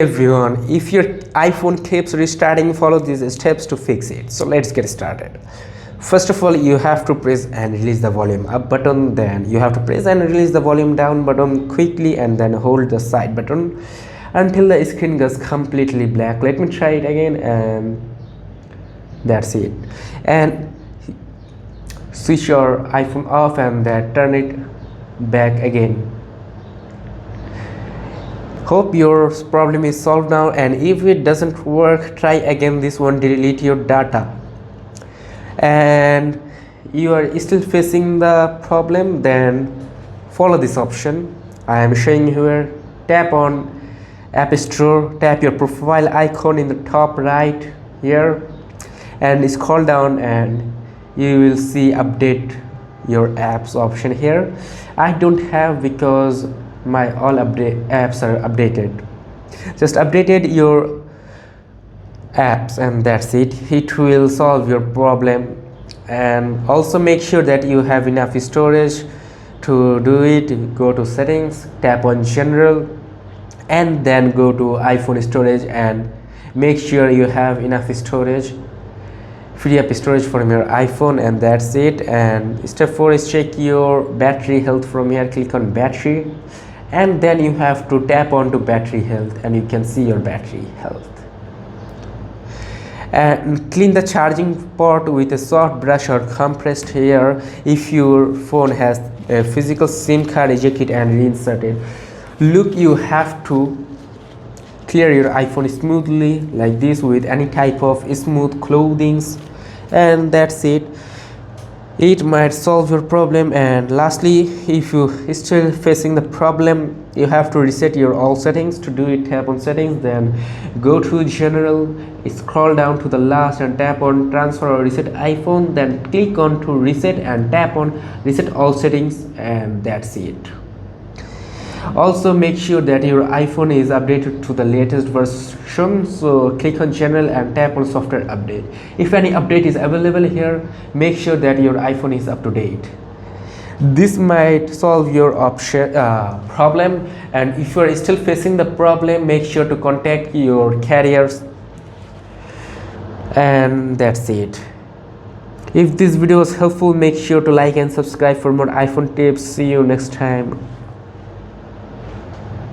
Everyone, if your iPhone keeps restarting, follow these steps to fix it. So let's get started. First of all, you have to press and release the volume up button, then you have to press and release the volume down button quickly, and then hold the side button until the screen goes completely black. Let me try it again, and that's it. And switch your iPhone off and then turn it back again. Hope your problem is solved now, and if it doesn't work, try again. This one, delete your data, and you are still facing the problem, then follow this option I am showing here. Tap on App Store, tap your profile icon in the top right here, and scroll down, and you will see update your apps option here. I don't have because my all apps are updated. Just updated your apps, and that's it will solve your problem. And also make sure that you have enough storage. To do it, go to settings, tap on general, and then go to iPhone storage, and make sure you have enough storage, free up storage from your iPhone, and that's it. And step 4 is check your battery health. From here, click on battery, and then you have to tap onto battery health, and you can see your battery health. And clean the charging port with a soft brush or compressed air. If your phone has a physical SIM card, eject it and reinsert it. Look, you have to clear your iPhone smoothly like this with any type of smooth clothings, and that's it. It might solve your problem. And lastly, if you still facing the problem, you have to reset your all settings. To do it, tap on settings, then go to general, scroll down to the last and tap on transfer or reset iPhone, then click on to reset and tap on reset all settings, and that's it. Also make sure that your iPhone is updated to the latest version, so click on general and tap on software update. If any update is available here, make sure that your iPhone is up to date. This might solve your problem, and if you are still facing the problem, make sure to contact your carriers. And that's it. If this video was helpful, make sure to like and subscribe for more iPhone tips. See you next time.